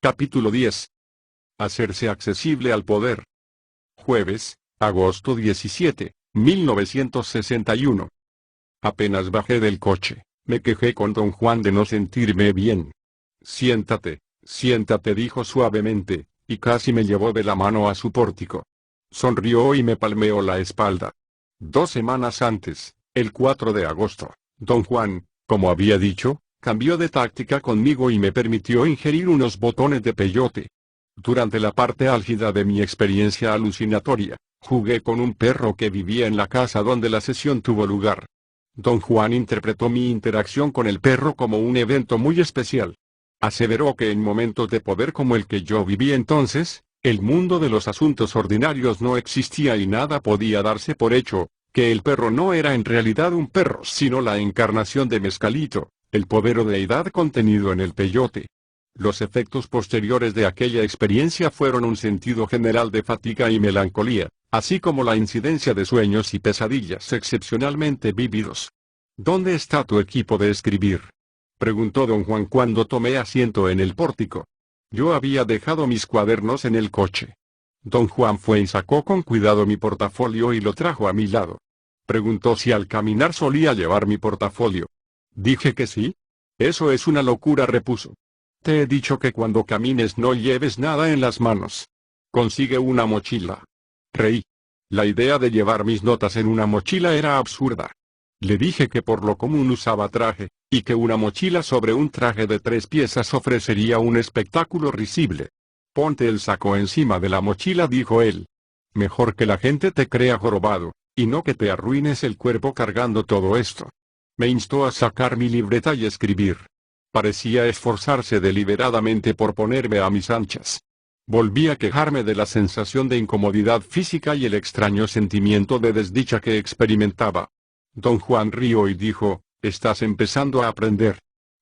Capítulo 10. Hacerse accesible al poder. Jueves, agosto 17, 1961. Apenas bajé del coche, me quejé con don Juan de no sentirme bien. Siéntate, siéntate, dijo suavemente, y casi me llevó de la mano a su pórtico. Sonrió y me palmeó la espalda. 2 semanas antes, el 4 de agosto, don Juan, como había dicho, cambió de táctica conmigo y me permitió ingerir unos botones de peyote. Durante la parte álgida de mi experiencia alucinatoria, jugué con un perro que vivía en la casa donde la sesión tuvo lugar. Don Juan interpretó mi interacción con el perro como un evento muy especial. Aseveró que en momentos de poder como el que yo viví entonces, el mundo de los asuntos ordinarios no existía y nada podía darse por hecho, que el perro no era en realidad un perro sino la encarnación de Mescalito, el poder o deidad contenido en el peyote. Los efectos posteriores de aquella experiencia fueron un sentido general de fatiga y melancolía, así como la incidencia de sueños y pesadillas excepcionalmente vívidos. ¿Dónde está tu equipo de escribir?, preguntó don Juan cuando tomé asiento en el pórtico. Yo había dejado mis cuadernos en el coche. Don Juan fue y sacó con cuidado mi portafolio y lo trajo a mi lado. Preguntó si al caminar solía llevar mi portafolio. Dije que sí. Eso es una locura, repuso. Te he dicho que cuando camines no lleves nada en las manos. Consigue una mochila. Reí. La idea de llevar mis notas en una mochila era absurda. Le dije que por lo común usaba traje, y que una mochila sobre un traje de 3 piezas ofrecería un espectáculo risible. Ponte el saco encima de la mochila, dijo él. Mejor que la gente te crea jorobado, y no que te arruines el cuerpo cargando todo esto. Me instó a sacar mi libreta y escribir. Parecía esforzarse deliberadamente por ponerme a mis anchas. Volví a quejarme de la sensación de incomodidad física y el extraño sentimiento de desdicha que experimentaba. Don Juan rió y dijo, «Estás empezando a aprender».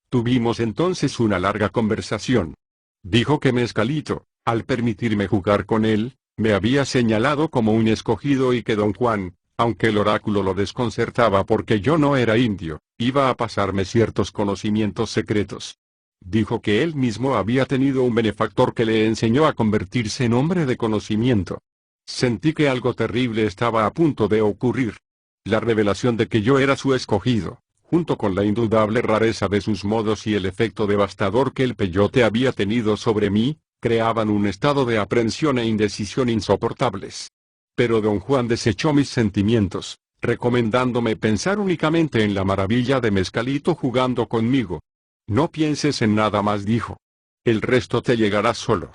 Tuvimos entonces una larga conversación. Dijo que Mescalito, al permitirme jugar con él, me había señalado como un escogido y que don Juan, aunque el oráculo lo desconcertaba porque yo no era indio, iba a pasarme ciertos conocimientos secretos. Dijo que él mismo había tenido un benefactor que le enseñó a convertirse en hombre de conocimiento. Sentí que algo terrible estaba a punto de ocurrir. La revelación de que yo era su escogido, junto con la indudable rareza de sus modos y el efecto devastador que el peyote había tenido sobre mí, creaban un estado de aprensión e indecisión insoportables. Pero don Juan desechó mis sentimientos, recomendándome pensar únicamente en la maravilla de Mescalito jugando conmigo. No pienses en nada más, dijo. El resto te llegará solo.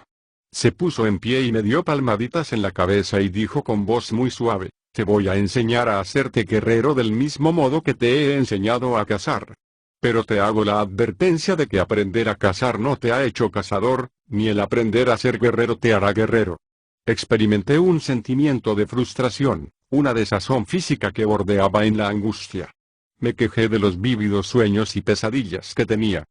Se puso en pie y me dio palmaditas en la cabeza y dijo con voz muy suave, te voy a enseñar a hacerte guerrero del mismo modo que te he enseñado a cazar. Pero te hago la advertencia de que aprender a cazar no te ha hecho cazador, ni el aprender a ser guerrero te hará guerrero. Experimenté un sentimiento de frustración, una desazón física que bordeaba en la angustia. Me quejé de los vívidos sueños y pesadillas que tenía.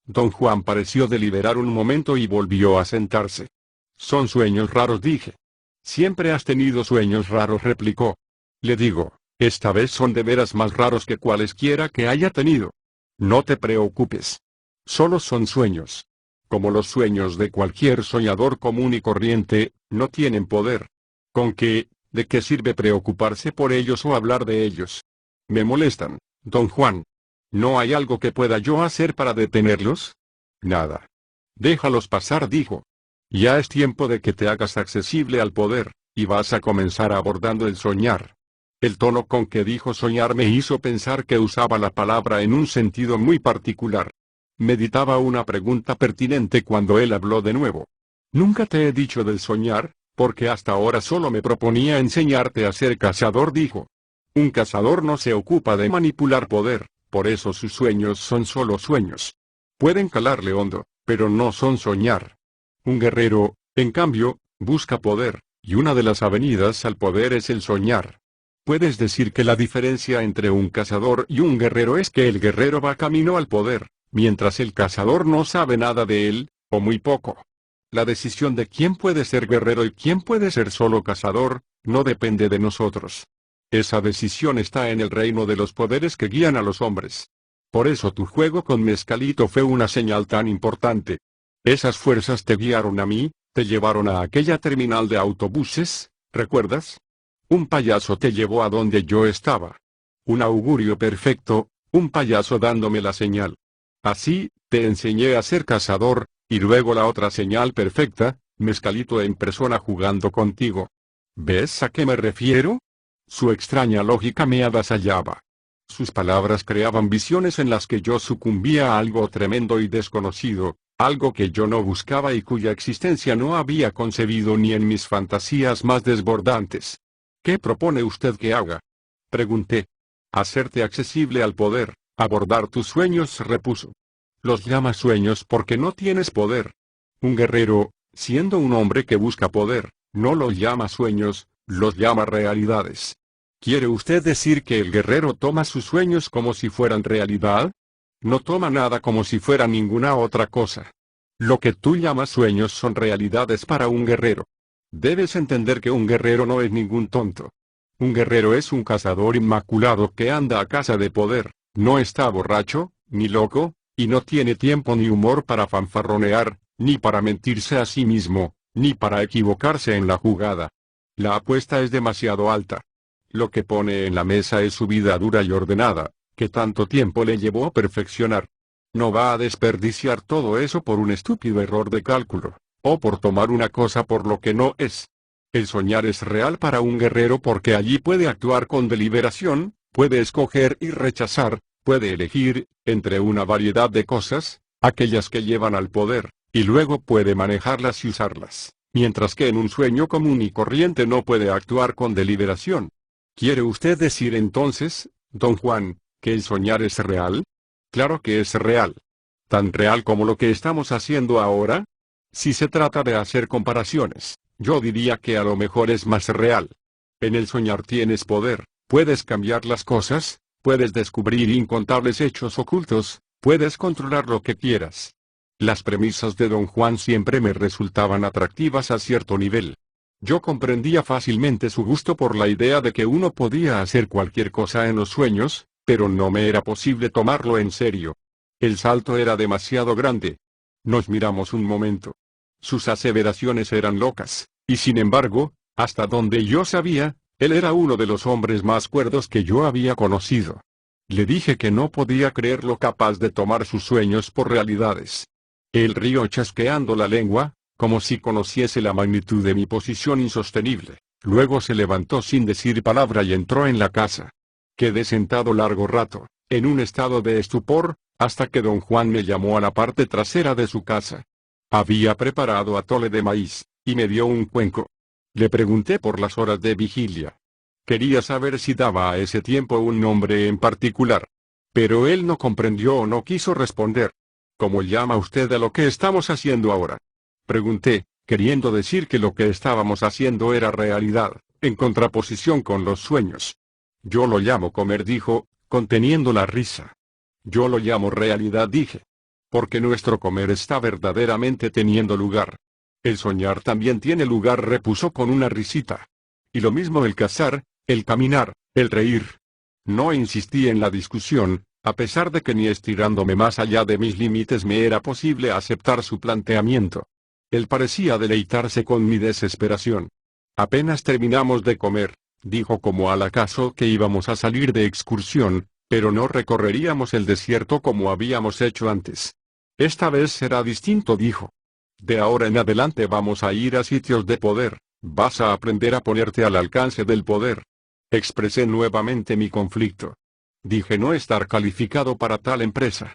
Don Juan pareció deliberar un momento y volvió a sentarse. Son sueños raros, dije. Siempre has tenido sueños raros, replicó. Le digo, esta vez son de veras más raros que cualesquiera que haya tenido. No te preocupes. Solo son sueños. Como los sueños de cualquier soñador común y corriente, no tienen poder. ¿Con qué? ¿De qué sirve preocuparse por ellos o hablar de ellos? Me molestan, don Juan. ¿No hay algo que pueda yo hacer para detenerlos? Nada. Déjalos pasar, dijo. Ya es tiempo de que te hagas accesible al poder, y vas a comenzar abordando el soñar. El tono con que dijo soñar me hizo pensar que usaba la palabra en un sentido muy particular. Meditaba una pregunta pertinente cuando él habló de nuevo. Nunca te he dicho del soñar, porque hasta ahora solo me proponía enseñarte a ser cazador, dijo. Un cazador no se ocupa de manipular poder, por eso sus sueños son solo sueños. Pueden calarle hondo, pero no son soñar. Un guerrero, en cambio, busca poder, y una de las avenidas al poder es el soñar. Puedes decir que la diferencia entre un cazador y un guerrero es que el guerrero va camino al poder, mientras el cazador no sabe nada de él, o muy poco. La decisión de quién puede ser guerrero y quién puede ser solo cazador, no depende de nosotros. Esa decisión está en el reino de los poderes que guían a los hombres. Por eso tu juego con Mescalito fue una señal tan importante. Esas fuerzas te guiaron a mí, te llevaron a aquella terminal de autobuses, ¿recuerdas? Un payaso te llevó a donde yo estaba. Un augurio perfecto, un payaso dándome la señal. Así, te enseñé a ser cazador, y luego la otra señal perfecta, Mezcalito en persona jugando contigo. ¿Ves a qué me refiero? Su extraña lógica me avasallaba. Sus palabras creaban visiones en las que yo sucumbía a algo tremendo y desconocido, algo que yo no buscaba y cuya existencia no había concebido ni en mis fantasías más desbordantes. ¿Qué propone usted que haga? Pregunté. Hacerte accesible al poder, abordar tus sueños, repuso. Los llamas sueños porque no tienes poder. Un guerrero, siendo un hombre que busca poder, no los llama sueños, los llama realidades. ¿Quiere usted decir que el guerrero toma sus sueños como si fueran realidad? No toma nada como si fuera ninguna otra cosa. Lo que tú llamas sueños son realidades para un guerrero. Debes entender que un guerrero no es ningún tonto. Un guerrero es un cazador inmaculado que anda a caza de poder, no está borracho, ni loco, y no tiene tiempo ni humor para fanfarronear, ni para mentirse a sí mismo, ni para equivocarse en la jugada. La apuesta es demasiado alta. Lo que pone en la mesa es su vida dura y ordenada, que tanto tiempo le llevó a perfeccionar. No va a desperdiciar todo eso por un estúpido error de cálculo, o por tomar una cosa por lo que no es. El soñar es real para un guerrero porque allí puede actuar con deliberación, puede escoger y rechazar, puede elegir, entre una variedad de cosas, aquellas que llevan al poder, y luego puede manejarlas y usarlas, mientras que en un sueño común y corriente no puede actuar con deliberación. ¿Quiere usted decir entonces, don Juan, que el soñar es real? Claro que es real. ¿Tan real como lo que estamos haciendo ahora? Si se trata de hacer comparaciones, yo diría que a lo mejor es más real. En el soñar tienes poder, puedes cambiar las cosas, puedes descubrir incontables hechos ocultos, puedes controlar lo que quieras. Las premisas de don Juan siempre me resultaban atractivas a cierto nivel. Yo comprendía fácilmente su gusto por la idea de que uno podía hacer cualquier cosa en los sueños, pero no me era posible tomarlo en serio. El salto era demasiado grande. Nos miramos un momento. Sus aseveraciones eran locas, y sin embargo, hasta donde yo sabía, él era uno de los hombres más cuerdos que yo había conocido. Le dije que no podía creerlo capaz de tomar sus sueños por realidades. Él rió chasqueando la lengua, como si conociese la magnitud de mi posición insostenible. Luego se levantó sin decir palabra y entró en la casa. Quedé sentado largo rato, en un estado de estupor, hasta que don Juan me llamó a la parte trasera de su casa. Había preparado atole de maíz, y me dio un cuenco. Le pregunté por las horas de vigilia. Quería saber si daba a ese tiempo un nombre en particular. Pero él no comprendió o no quiso responder. ¿Cómo llama usted a lo que estamos haciendo ahora? Pregunté, queriendo decir que lo que estábamos haciendo era realidad, en contraposición con los sueños. Yo lo llamo comer, dijo, conteniendo la risa. Yo lo llamo realidad, dije. Porque nuestro comer está verdaderamente teniendo lugar. El soñar también tiene lugar, repuso con una risita. Y lo mismo el cazar, el caminar, el reír. No insistí en la discusión, a pesar de que ni estirándome más allá de mis límites me era posible aceptar su planteamiento. Él parecía deleitarse con mi desesperación. Apenas terminamos de comer, dijo como al acaso que íbamos a salir de excursión, pero no recorreríamos el desierto como habíamos hecho antes. Esta vez será distinto, dijo. De ahora en adelante vamos a ir a sitios de poder, vas a aprender a ponerte al alcance del poder. Expresé nuevamente mi conflicto. Dije no estar calificado para tal empresa.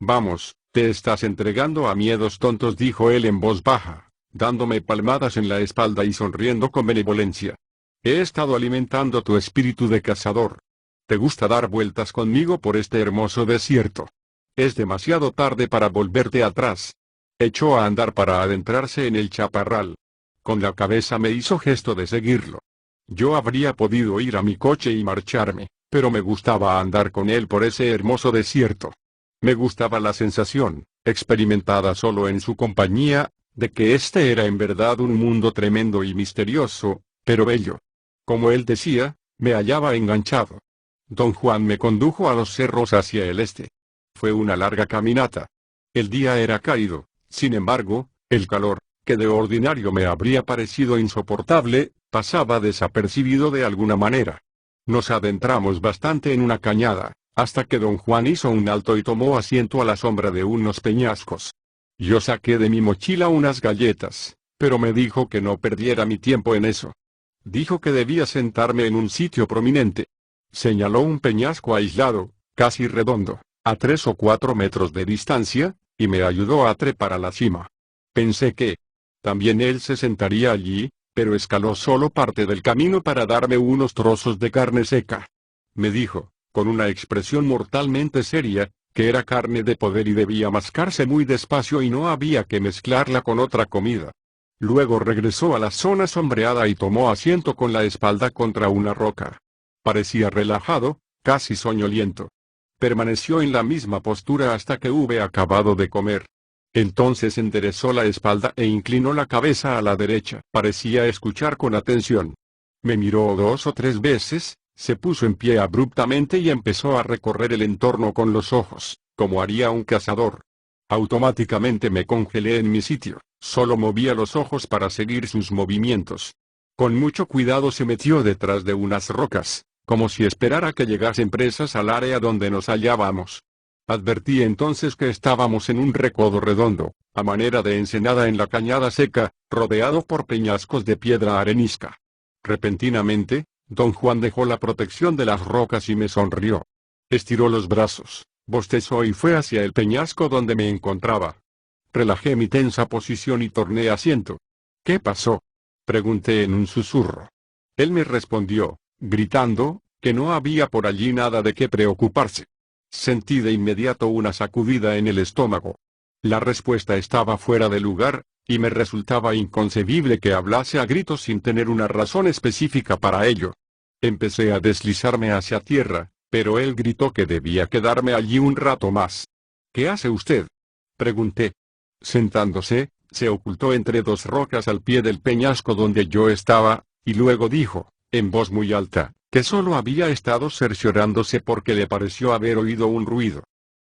Vamos, te estás entregando a miedos tontos, dijo él en voz baja, dándome palmadas en la espalda y sonriendo con benevolencia. He estado alimentando tu espíritu de cazador. ¿Te gusta dar vueltas conmigo por este hermoso desierto? Es demasiado tarde para volverte atrás. Echó a andar para adentrarse en el chaparral. Con la cabeza me hizo gesto de seguirlo. Yo habría podido ir a mi coche y marcharme, pero me gustaba andar con él por ese hermoso desierto. Me gustaba la sensación, experimentada solo en su compañía, de que este era en verdad un mundo tremendo y misterioso, pero bello. Como él decía, me hallaba enganchado. Don Juan me condujo a los cerros hacia el este. Fue una larga caminata. El día era cálido, Sin embargo, el calor, que de ordinario me habría parecido insoportable, pasaba desapercibido de alguna manera. Nos adentramos bastante en una cañada, hasta que don Juan hizo un alto y tomó asiento a la sombra de unos peñascos. Yo saqué de mi mochila unas galletas, pero me dijo que no perdiera mi tiempo en eso. Dijo que debía sentarme en un sitio prominente. Señaló un peñasco aislado, casi redondo, a 3 o 4 metros de distancia, y me ayudó a trepar a la cima. Pensé que también él se sentaría allí, pero escaló solo parte del camino para darme unos trozos de carne seca. Me dijo, con una expresión mortalmente seria, que era carne de poder y debía mascarse muy despacio y no había que mezclarla con otra comida. Luego regresó a la zona sombreada y tomó asiento con la espalda contra una roca. Parecía relajado, casi soñoliento. Permaneció en la misma postura hasta que hube acabado de comer. Entonces enderezó la espalda e inclinó la cabeza a la derecha. Parecía escuchar con atención. Me miró 2 o 3 veces, se puso en pie abruptamente y empezó a recorrer el entorno con los ojos, como haría un cazador. Automáticamente me congelé en mi sitio, solo movía los ojos para seguir sus movimientos. Con mucho cuidado se metió detrás de unas rocas, como si esperara que llegasen presas al área donde nos hallábamos. Advertí entonces que estábamos en un recodo redondo, a manera de ensenada en la cañada seca, rodeado por peñascos de piedra arenisca. Repentinamente, don Juan dejó la protección de las rocas y me sonrió. Estiró los brazos, bostezó y fue hacia el peñasco donde me encontraba. Relajé mi tensa posición y torné asiento. ¿Qué pasó?, pregunté en un susurro. Él me respondió, gritando, que no había por allí nada de qué preocuparse. Sentí de inmediato una sacudida en el estómago. La respuesta estaba fuera de lugar, y me resultaba inconcebible que hablase a gritos sin tener una razón específica para ello. Empecé a deslizarme hacia tierra, pero él gritó que debía quedarme allí un rato más. ¿Qué hace usted?, pregunté. Sentándose, se ocultó entre 2 rocas al pie del peñasco donde yo estaba, y luego dijo, en voz muy alta, que solo había estado cerciorándose porque le pareció haber oído un ruido.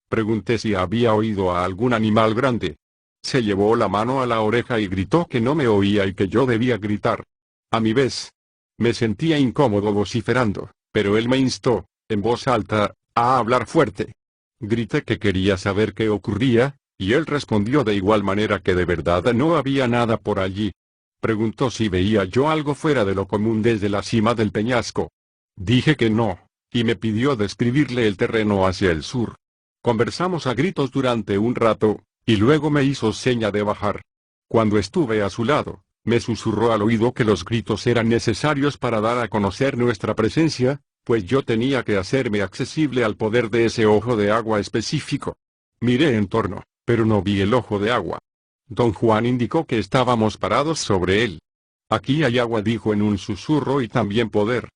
Pregunté si había oído a algún animal grande. Se llevó la mano a la oreja y gritó que no me oía y que yo debía gritar. A mi vez, me sentía incómodo vociferando, pero él me instó, en voz alta, a hablar fuerte. Grité que quería saber qué ocurría, y él respondió de igual manera que de verdad no había nada por allí. Preguntó si veía yo algo fuera de lo común desde la cima del peñasco. Dije que no, y me pidió describirle el terreno hacia el sur. Conversamos a gritos durante un rato, y luego me hizo seña de bajar. Cuando estuve a su lado, me susurró al oído que los gritos eran necesarios para dar a conocer nuestra presencia, pues yo tenía que hacerme accesible al poder de ese ojo de agua específico. Miré en torno, pero no vi el ojo de agua. Don Juan indicó que estábamos parados sobre él. Aquí hay agua, dijo en un susurro, y también poder.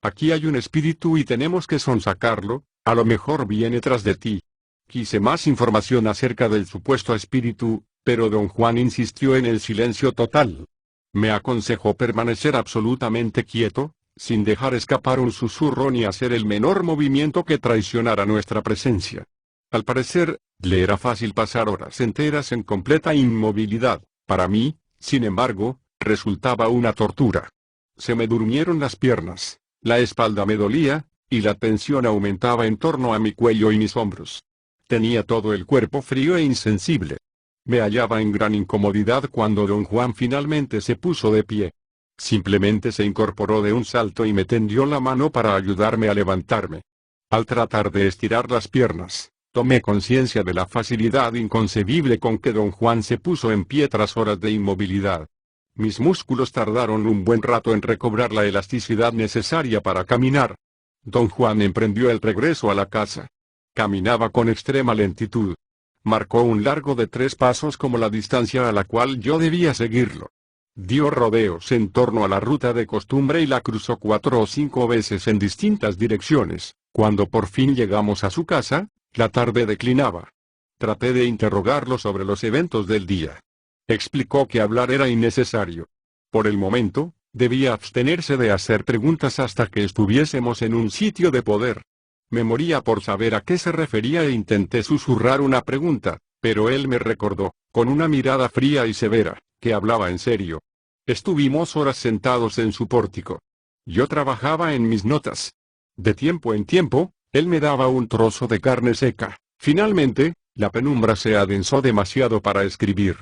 Aquí hay un espíritu y tenemos que sonsacarlo, a lo mejor viene tras de ti. Quise más información acerca del supuesto espíritu, pero don Juan insistió en el silencio total. Me aconsejó permanecer absolutamente quieto, sin dejar escapar un susurro ni hacer el menor movimiento que traicionara nuestra presencia. Al parecer, le era fácil pasar horas enteras en completa inmovilidad. Para mí, sin embargo, resultaba una tortura. Se me durmieron las piernas, la espalda me dolía, y la tensión aumentaba en torno a mi cuello y mis hombros. Tenía todo el cuerpo frío e insensible. Me hallaba en gran incomodidad cuando don Juan finalmente se puso de pie. Simplemente se incorporó de un salto y me tendió la mano para ayudarme a levantarme. Al tratar de estirar las piernas, tomé conciencia de la facilidad inconcebible con que don Juan se puso en pie tras horas de inmovilidad. Mis músculos tardaron un buen rato en recobrar la elasticidad necesaria para caminar. Don Juan emprendió el regreso a la casa. Caminaba con extrema lentitud. Marcó un largo de 3 pasos como la distancia a la cual yo debía seguirlo. Dio rodeos en torno a la ruta de costumbre y la cruzó 4 o 5 veces en distintas direcciones. Cuando por fin llegamos a su casa, la tarde declinaba. Traté de interrogarlo sobre los eventos del día. Explicó que hablar era innecesario. Por el momento, debía abstenerse de hacer preguntas hasta que estuviésemos en un sitio de poder. Me moría por saber a qué se refería e intenté susurrar una pregunta, pero él me recordó, con una mirada fría y severa, que hablaba en serio. Estuvimos horas sentados en su pórtico. Yo trabajaba en mis notas. De tiempo en tiempo, él me daba un trozo de carne seca. Finalmente, la penumbra se adensó demasiado para escribir.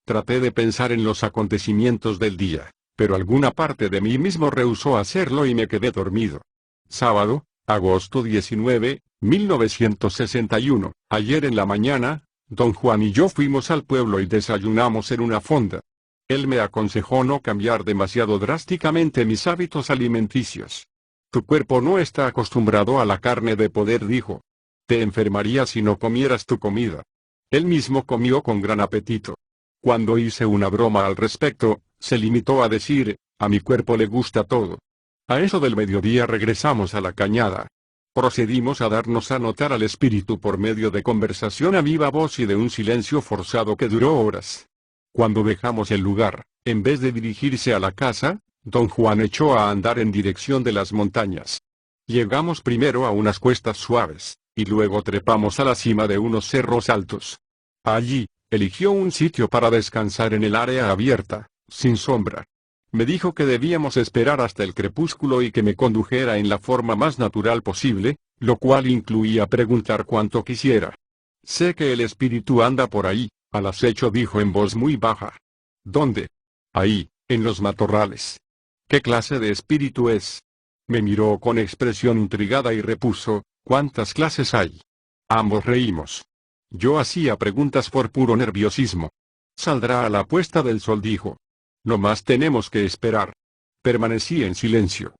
Traté de pensar en los acontecimientos del día, pero alguna parte de mí mismo rehusó hacerlo y me quedé dormido. Sábado, agosto 19, 1961. Ayer en la mañana, don Juan y yo fuimos al pueblo y desayunamos en una fonda. Él me aconsejó no cambiar demasiado drásticamente mis hábitos alimenticios. Tu cuerpo no está acostumbrado a la carne de poder, dijo. Te enfermarías si no comieras tu comida. Él mismo comió con gran apetito. Cuando hice una broma al respecto, se limitó a decir, a mi cuerpo le gusta todo. A eso del mediodía regresamos a la cañada. Procedimos a darnos a notar al espíritu por medio de conversación a viva voz y de un silencio forzado que duró horas. Cuando dejamos el lugar, en vez de dirigirse a la casa, don Juan echó a andar en dirección de las montañas. Llegamos primero a unas cuestas suaves, y luego trepamos a la cima de unos cerros altos. Allí, eligió un sitio para descansar en el área abierta, sin sombra. Me dijo que debíamos esperar hasta el crepúsculo y que me condujera en la forma más natural posible, lo cual incluía preguntar cuanto quisiera. Sé que el espíritu anda por ahí, al acecho, dijo en voz muy baja. ¿Dónde? Ahí, en los matorrales. ¿Qué clase de espíritu es? Me miró con expresión intrigada y repuso, ¿cuántas clases hay? Ambos reímos. Yo hacía preguntas por puro nerviosismo. Saldrá a la puesta del sol, dijo. No más tenemos que esperar. Permanecí en silencio.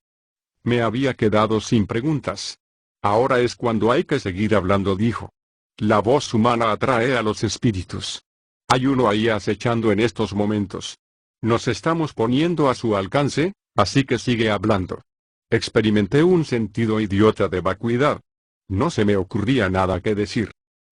Me había quedado sin preguntas. Ahora es cuando hay que seguir hablando, dijo. La voz humana atrae a los espíritus. Hay uno ahí acechando en estos momentos. Nos estamos poniendo a su alcance, así que sigue hablando. Experimenté un sentido idiota de vacuidad. No se me ocurría nada que decir.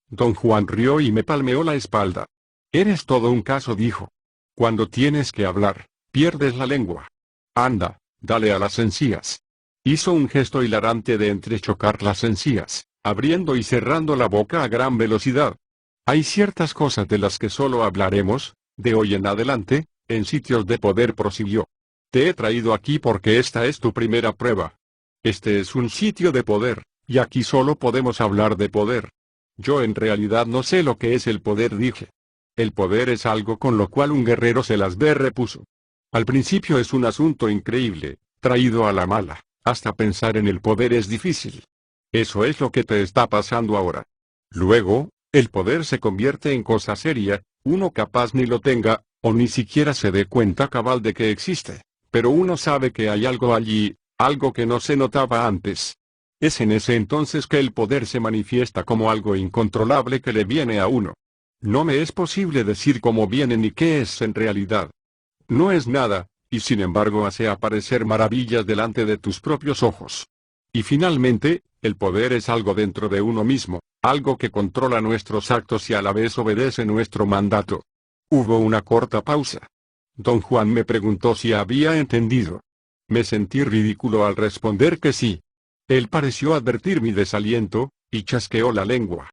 Don Juan rió y me palmeó la espalda. Eres todo un caso, dijo. Cuando tienes que hablar, pierdes la lengua. Anda, dale a las encías. Hizo un gesto hilarante de entrechocar las encías, abriendo y cerrando la boca a gran velocidad. Hay ciertas cosas de las que solo hablaremos, de hoy en adelante, en sitios de poder, prosiguió. Te he traído aquí porque esta es tu primera prueba. Este es un sitio de poder, y aquí solo podemos hablar de poder. Yo en realidad no sé lo que es el poder, dije. El poder es algo con lo cual un guerrero se las ve, repuso. Al principio es un asunto increíble, traído a la mala, hasta pensar en el poder es difícil. Eso es lo que te está pasando ahora. Luego, el poder se convierte en cosa seria, uno capaz ni lo tenga, o ni siquiera se dé cuenta cabal de que existe, pero uno sabe que hay algo allí, algo que no se notaba antes. Es en ese entonces que el poder se manifiesta como algo incontrolable que le viene a uno. No me es posible decir cómo viene ni qué es en realidad. No es nada, y sin embargo hace aparecer maravillas delante de tus propios ojos. Y finalmente, el poder es algo dentro de uno mismo, algo que controla nuestros actos y a la vez obedece nuestro mandato. Hubo una corta pausa. Don Juan me preguntó si había entendido. Me sentí ridículo al responder que sí. Él pareció advertir mi desaliento, y chasqueó la lengua.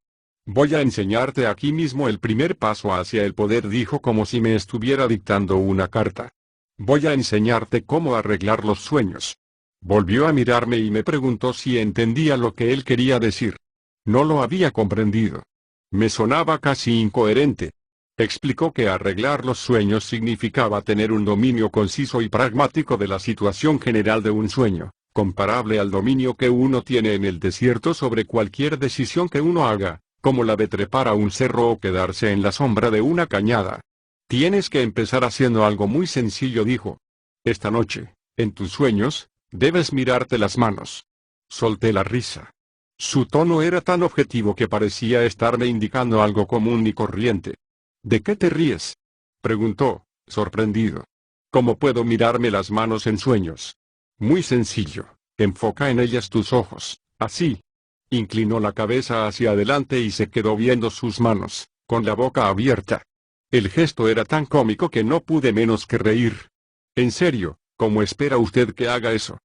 Voy a enseñarte aquí mismo el primer paso hacia el poder, dijo como si me estuviera dictando una carta. Voy a enseñarte cómo arreglar los sueños. Volvió a mirarme y me preguntó si entendía lo que él quería decir. No lo había comprendido. Me sonaba casi incoherente. Explicó que arreglar los sueños significaba tener un dominio conciso y pragmático de la situación general de un sueño, comparable al dominio que uno tiene en el desierto sobre cualquier decisión que uno haga, como la de trepar a un cerro o quedarse en la sombra de una cañada. Tienes que empezar haciendo algo muy sencillo, dijo. Esta noche, en tus sueños, debes mirarte las manos. Solté la risa. Su tono era tan objetivo que parecía estarme indicando algo común y corriente. ¿De qué te ríes?, preguntó, sorprendido. ¿Cómo puedo mirarme las manos en sueños? Muy sencillo, enfoca en ellas tus ojos, así. Inclinó la cabeza hacia adelante y se quedó viendo sus manos, con la boca abierta. El gesto era tan cómico que no pude menos que reír. En serio, ¿cómo espera usted que haga eso?,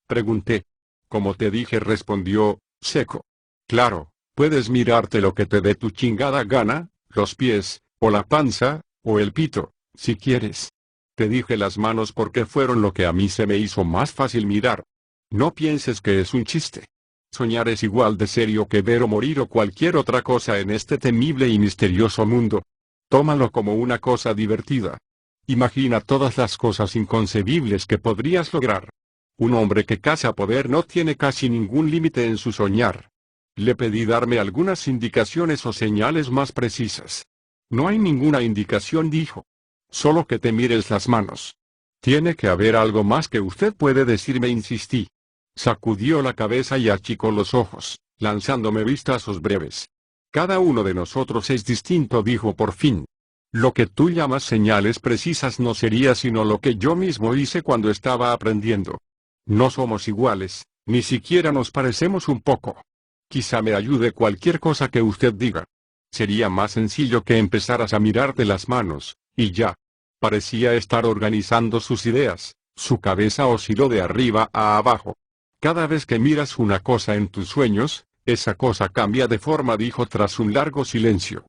pregunté. Como te dije, respondió, seco. Claro, puedes mirarte lo que te dé tu chingada gana, los pies, O la panza, o el pito, si quieres. Te dije las manos porque fueron lo que a mí se me hizo más fácil mirar. No pienses que es un chiste. Soñar es igual de serio que ver o morir o cualquier otra cosa en este temible y misterioso mundo. Tómalo como una cosa divertida. Imagina todas las cosas inconcebibles que podrías lograr. Un hombre que caza poder no tiene casi ningún límite en su soñar. Le pedí darme algunas indicaciones o señales más precisas. No hay ninguna indicación, dijo. Solo que te mires las manos. Tiene que haber algo más que usted puede decirme, insistí. Sacudió la cabeza y achicó los ojos, lanzándome vistazos breves. Cada uno de nosotros es distinto, dijo por fin. Lo que tú llamas señales precisas no sería sino lo que yo mismo hice cuando estaba aprendiendo. No somos iguales, ni siquiera nos parecemos un poco. Quizá me ayude cualquier cosa que usted diga. Sería más sencillo que empezaras a mirarte las manos, y ya. Parecía estar organizando sus ideas, su cabeza osciló de arriba a abajo. Cada vez que miras una cosa en tus sueños, esa cosa cambia de forma, dijo tras un largo silencio.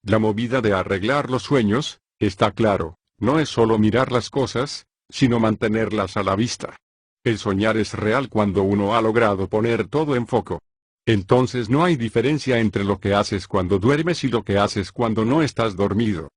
La movida de arreglar los sueños, está claro, no es solo mirar las cosas, sino mantenerlas a la vista. El soñar es real cuando uno ha logrado poner todo en foco. Entonces no hay diferencia entre lo que haces cuando duermes y lo que haces cuando no estás dormido.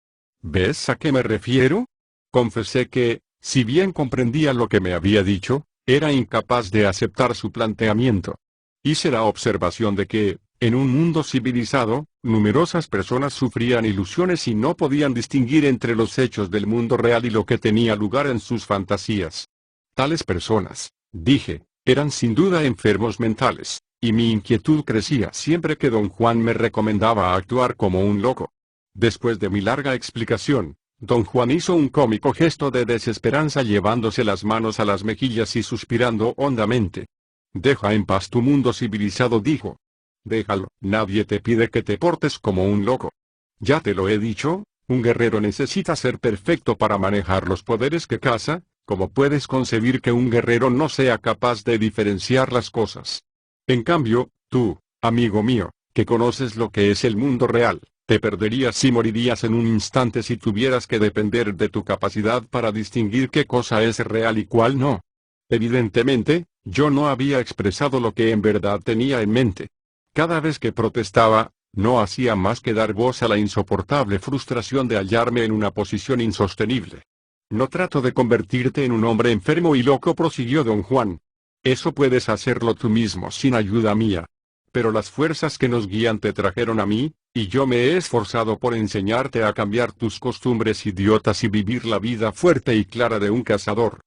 ¿Ves a qué me refiero? Confesé que, si bien comprendía lo que me había dicho, era incapaz de aceptar su planteamiento. Hice la observación de que, en un mundo civilizado, numerosas personas sufrían ilusiones y no podían distinguir entre los hechos del mundo real y lo que tenía lugar en sus fantasías. Tales personas, dije, eran sin duda enfermos mentales, y mi inquietud crecía siempre que don Juan me recomendaba actuar como un loco. Después de mi larga explicación, don Juan hizo un cómico gesto de desesperanza llevándose las manos a las mejillas y suspirando hondamente. Deja en paz tu mundo civilizado, dijo. Déjalo, nadie te pide que te portes como un loco. Ya te lo he dicho, un guerrero necesita ser perfecto para manejar los poderes que caza. ¿Cómo puedes concebir que un guerrero no sea capaz de diferenciar las cosas? En cambio, tú, amigo mío, que conoces lo que es el mundo real, te perderías y morirías en un instante si tuvieras que depender de tu capacidad para distinguir qué cosa es real y cuál no. Evidentemente, yo no había expresado lo que en verdad tenía en mente. Cada vez que protestaba, no hacía más que dar voz a la insoportable frustración de hallarme en una posición insostenible. No trato de convertirte en un hombre enfermo y loco, prosiguió don Juan. Eso puedes hacerlo tú mismo sin ayuda mía. Pero las fuerzas que nos guían te trajeron a mí, y yo me he esforzado por enseñarte a cambiar tus costumbres idiotas y vivir la vida fuerte y clara de un cazador.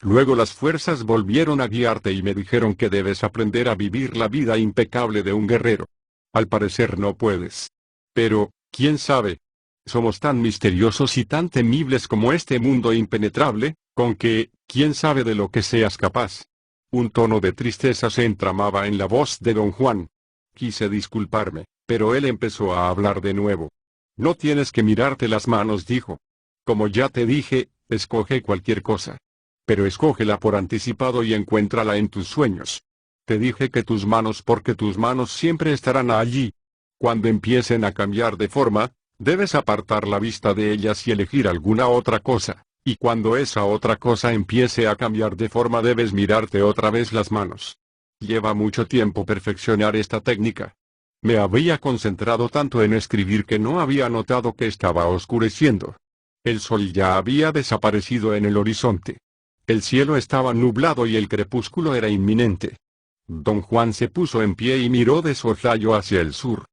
Luego las fuerzas volvieron a guiarte y me dijeron que debes aprender a vivir la vida impecable de un guerrero. Al parecer no puedes. Pero, ¿quién sabe? Somos tan misteriosos y tan temibles como este mundo impenetrable, con que, ¿quién sabe de lo que seas capaz? Un tono de tristeza se entramaba en la voz de don Juan. Quise disculparme, pero él empezó a hablar de nuevo. No tienes que mirarte las manos, dijo. Como ya te dije, escoge cualquier cosa. Pero escógela por anticipado y encuéntrala en tus sueños. Te dije que tus manos, porque tus manos siempre estarán allí. Cuando empiecen a cambiar de forma, debes apartar la vista de ellas y elegir alguna otra cosa, y cuando esa otra cosa empiece a cambiar de forma debes mirarte otra vez las manos. Lleva mucho tiempo perfeccionar esta técnica. Me había concentrado tanto en escribir que no había notado que estaba oscureciendo. El sol ya había desaparecido en el horizonte. El cielo estaba nublado y el crepúsculo era inminente. Don Juan se puso en pie y miró de soslayo hacia el sur.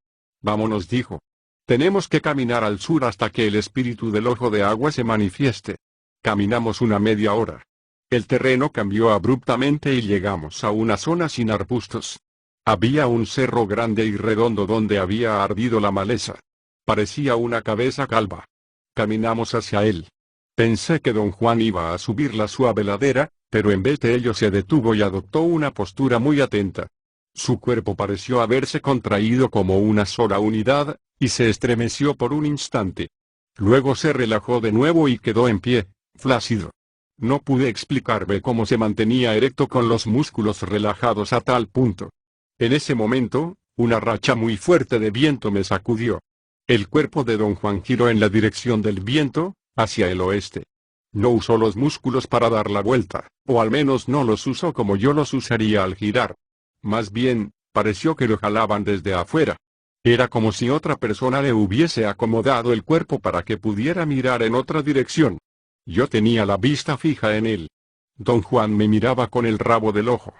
Vámonos, dijo. Tenemos que caminar al sur hasta que el espíritu del ojo de agua se manifieste. Caminamos una media hora. El terreno cambió abruptamente y llegamos a una zona sin arbustos. Había un cerro grande y redondo donde había ardido la maleza. Parecía una cabeza calva. Caminamos hacia él. Pensé que don Juan iba a subir la suave ladera, pero en vez de ello se detuvo y adoptó una postura muy atenta. Su cuerpo pareció haberse contraído como una sola unidad, y se estremeció por un instante. Luego se relajó de nuevo y quedó en pie, flácido. No pude explicarme cómo se mantenía erecto con los músculos relajados a tal punto. En ese momento, una racha muy fuerte de viento me sacudió. El cuerpo de don Juan giró en la dirección del viento, hacia el oeste. No usó los músculos para dar la vuelta, o al menos no los usó como yo los usaría al girar. Más bien, pareció que lo jalaban desde afuera. Era como si otra persona le hubiese acomodado el cuerpo para que pudiera mirar en otra dirección. Yo tenía la vista fija en él. Don Juan me miraba con el rabo del ojo.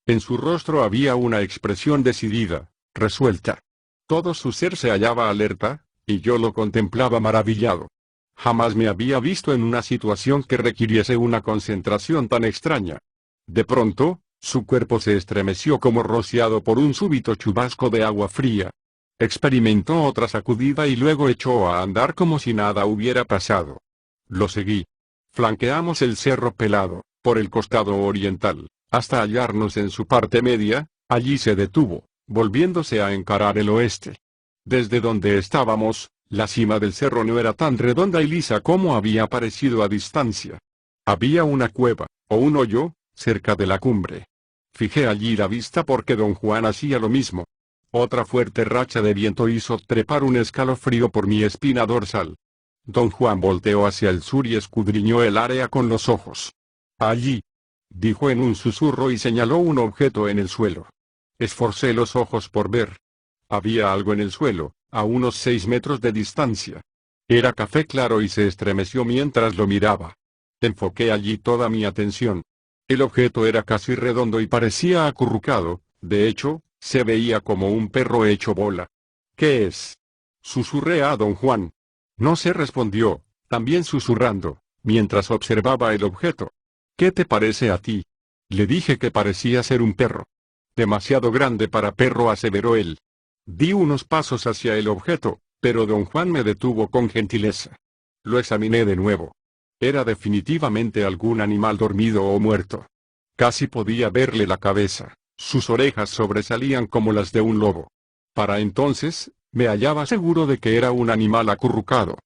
En su rostro había una expresión decidida, resuelta. Todo su ser se hallaba alerta, y yo lo contemplaba maravillado. Jamás me había visto en una situación que requiriese una concentración tan extraña. De pronto, su cuerpo se estremeció como rociado por un súbito chubasco de agua fría. Experimentó otra sacudida y luego echó a andar como si nada hubiera pasado. Lo seguí. Flanqueamos el Cerro Pelado, por el costado oriental, hasta hallarnos en su parte media. Allí se detuvo, volviéndose a encarar el oeste. Desde donde estábamos, la cima del cerro no era tan redonda y lisa como había parecido a distancia. Había una cueva, o un hoyo, cerca de la cumbre. Fijé allí la vista porque don Juan hacía lo mismo. Otra fuerte racha de viento hizo trepar un escalofrío por mi espina dorsal. Don Juan volteó hacia el sur y escudriñó el área con los ojos. Allí, dijo en un susurro y señaló un objeto en el suelo. Esforcé los ojos por ver. Había algo en el suelo, a unos 6 metros de distancia. Era café claro y se estremeció mientras lo miraba. Enfoqué allí toda mi atención. El objeto era casi redondo y parecía acurrucado, de hecho, se veía como un perro hecho bola. ¿Qué es? Susurré a don Juan. No se respondió, también susurrando, mientras observaba el objeto. ¿Qué te parece a ti? Le dije que parecía ser un perro. Demasiado grande para perro, aseveró él. Di unos pasos hacia el objeto, pero don Juan me detuvo con gentileza. Lo examiné de nuevo. Era definitivamente algún animal dormido o muerto. Casi podía verle la cabeza. Sus orejas sobresalían como las de un lobo. Para entonces, me hallaba seguro de que era un animal acurrucado.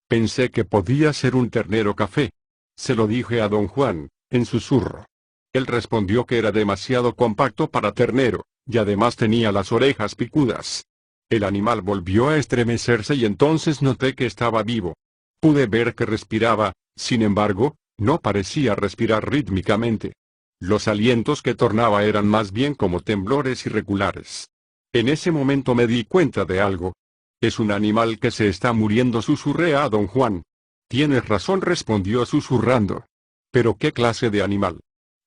Pensé que podía ser un ternero café. Se lo dije a don Juan, en susurro. Él respondió que era demasiado compacto para ternero, y además tenía las orejas picudas. El animal volvió a estremecerse y entonces noté que estaba vivo. Pude ver que respiraba, sin embargo, no parecía respirar rítmicamente. Los alientos que tornaba eran más bien como temblores irregulares. En ese momento me di cuenta de algo. Es un animal que se está muriendo, susurré a don Juan. Tienes razón, respondió susurrando. ¿Pero qué clase de animal?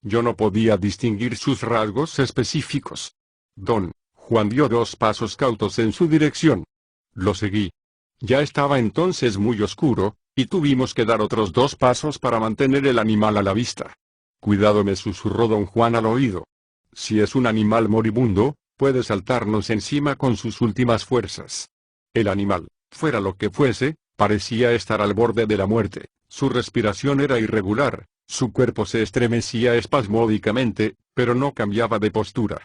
Yo no podía distinguir sus rasgos específicos. Don Juan dio 2 pasos cautos en su dirección. Lo seguí. Ya estaba entonces muy oscuro, y tuvimos que dar otros 2 pasos para mantener el animal a la vista. Cuidado, me susurró don Juan al oído. Si es un animal moribundo, puede saltarnos encima con sus últimas fuerzas. El animal, fuera lo que fuese, parecía estar al borde de la muerte. Su respiración era irregular, su cuerpo se estremecía espasmódicamente, pero no cambiaba de postura.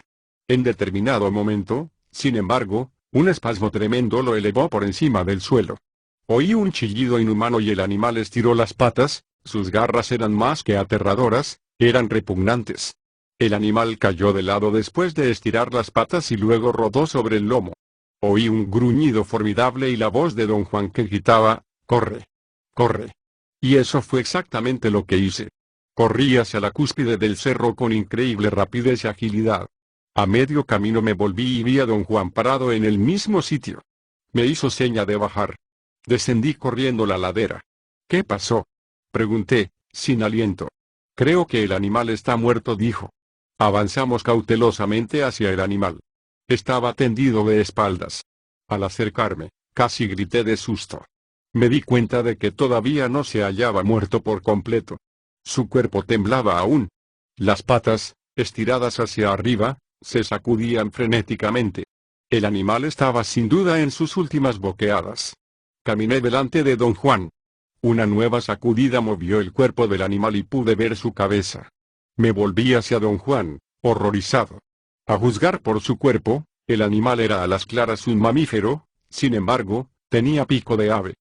En determinado momento, sin embargo, un espasmo tremendo lo elevó por encima del suelo. Oí un chillido inhumano y el animal estiró las patas. Sus garras eran más que aterradoras, eran repugnantes. El animal cayó de lado después de estirar las patas y luego rodó sobre el lomo. Oí un gruñido formidable y la voz de don Juan que gritaba, «¡Corre! ¡Corre!». Y eso fue exactamente lo que hice. Corrí hacia la cúspide del cerro con increíble rapidez y agilidad. A medio camino me volví y vi a don Juan parado en el mismo sitio. Me hizo seña de bajar. Descendí corriendo la ladera. «¿Qué pasó?», pregunté, sin aliento. «Creo que el animal está muerto», dijo. Avanzamos cautelosamente hacia el animal. Estaba tendido de espaldas. Al acercarme, casi grité de susto. Me di cuenta de que todavía no se hallaba muerto por completo. Su cuerpo temblaba aún. Las patas, estiradas hacia arriba, se sacudían frenéticamente. El animal estaba sin duda en sus últimas boqueadas. Caminé delante de don Juan. Una nueva sacudida movió el cuerpo del animal y pude ver su cabeza. Me volví hacia don Juan, horrorizado. A juzgar por su cuerpo, el animal era a las claras un mamífero, sin embargo, tenía pico de ave.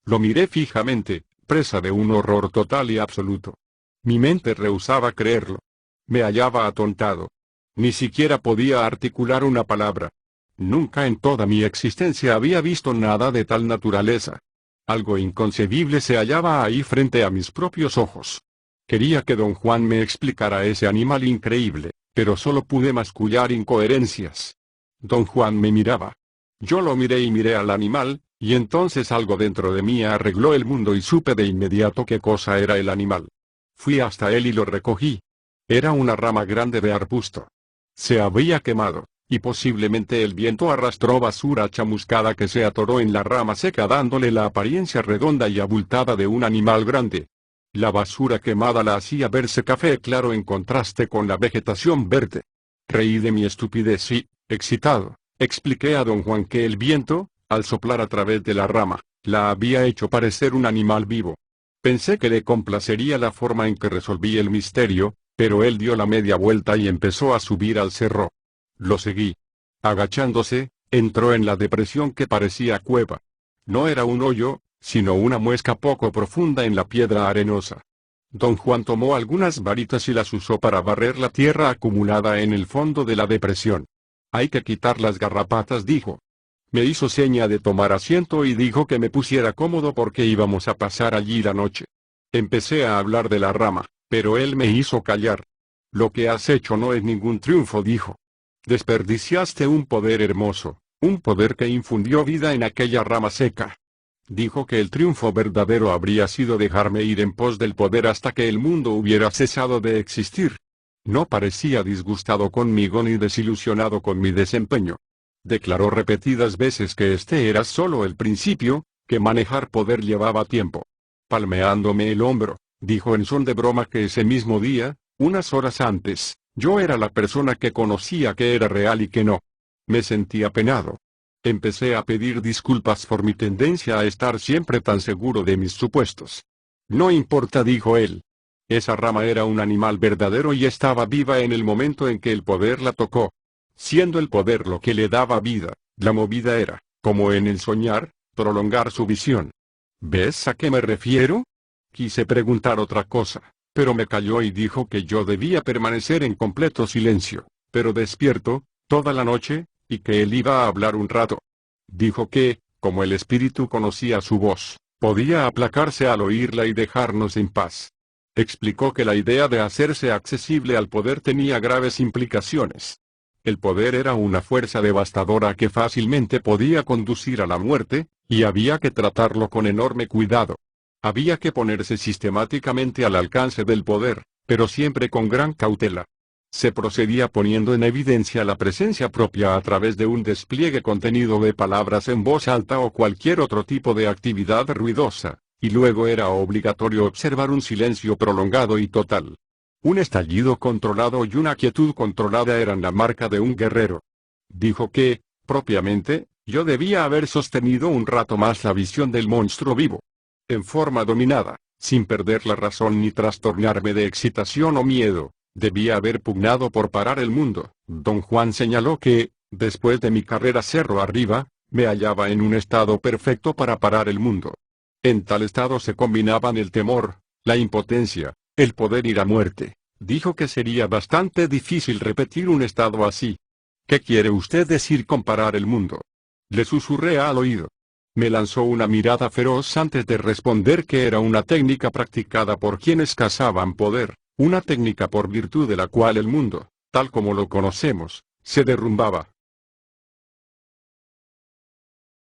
Lo miré fijamente, presa de un horror total y absoluto. Mi mente rehusaba creerlo. Me hallaba atontado. Ni siquiera podía articular una palabra. Nunca en toda mi existencia había visto nada de tal naturaleza. Algo inconcebible se hallaba ahí frente a mis propios ojos. Quería que don Juan me explicara ese animal increíble, pero solo pude mascullar incoherencias. Don Juan me miraba. Yo lo miré y miré al animal, y entonces algo dentro de mí arregló el mundo y supe de inmediato qué cosa era el animal. Fui hasta él y lo recogí. Era una rama grande de arbusto. Se había quemado, y posiblemente el viento arrastró basura chamuscada que se atoró en la rama seca dándole la apariencia redonda y abultada de un animal grande. La basura quemada la hacía verse café claro en contraste con la vegetación verde. Reí de mi estupidez y, excitado, expliqué a don Juan que el viento, al soplar a través de la rama, la había hecho parecer un animal vivo. Pensé que le complacería la forma en que resolví el misterio, pero él dio la media vuelta y empezó a subir al cerro. Lo seguí. Agachándose, entró en la depresión que parecía cueva. No era un hoyo, sino una muesca poco profunda en la piedra arenosa. Don Juan tomó algunas varitas y las usó para barrer la tierra acumulada en el fondo de la depresión. Hay que quitar las garrapatas, dijo. Me hizo seña de tomar asiento y dijo que me pusiera cómodo porque íbamos a pasar allí la noche. Empecé a hablar de la rama, pero él me hizo callar. Lo que has hecho no es ningún triunfo, dijo. Desperdiciaste un poder hermoso, un poder que infundió vida en aquella rama seca. Dijo que el triunfo verdadero habría sido dejarme ir en pos del poder hasta que el mundo hubiera cesado de existir. No parecía disgustado conmigo ni desilusionado con mi desempeño. Declaró repetidas veces que este era solo el principio, que manejar poder llevaba tiempo. Palmeándome el hombro, dijo en son de broma que ese mismo día, unas horas antes, yo era la persona que conocía que era real y que no. Me sentí apenado. Empecé a pedir disculpas por mi tendencia a estar siempre tan seguro de mis supuestos. No importa, dijo él. Esa rama era un animal verdadero y estaba viva en el momento en que el poder la tocó. Siendo el poder lo que le daba vida, la movida era, como en el soñar, prolongar su visión. ¿Ves a qué me refiero? Quise preguntar otra cosa, pero me calló y dijo que yo debía permanecer en completo silencio, pero despierto, toda la noche, y que él iba a hablar un rato. Dijo que, como el espíritu conocía su voz, podía aplacarse al oírla y dejarnos en paz. Explicó que la idea de hacerse accesible al poder tenía graves implicaciones. El poder era una fuerza devastadora que fácilmente podía conducir a la muerte, y había que tratarlo con enorme cuidado. Había que ponerse sistemáticamente al alcance del poder, pero siempre con gran cautela. Se procedía poniendo en evidencia la presencia propia a través de un despliegue contenido de palabras en voz alta o cualquier otro tipo de actividad ruidosa, y luego era obligatorio observar un silencio prolongado y total. Un estallido controlado y una quietud controlada eran la marca de un guerrero. Dijo que, propiamente, yo debía haber sostenido un rato más la visión del monstruo vivo. En forma dominada, sin perder la razón ni trastornarme de excitación o miedo, debía haber pugnado por parar el mundo. Don Juan señaló que, después de mi carrera cerro arriba, me hallaba en un estado perfecto para parar el mundo. En tal estado se combinaban el temor, la impotencia, el poder y la muerte. Dijo que sería bastante difícil repetir un estado así. ¿Qué quiere usted decir con parar el mundo? Le susurré al oído. Me lanzó una mirada feroz antes de responder que era una técnica practicada por quienes cazaban poder, una técnica por virtud de la cual el mundo, tal como lo conocemos, se derrumbaba.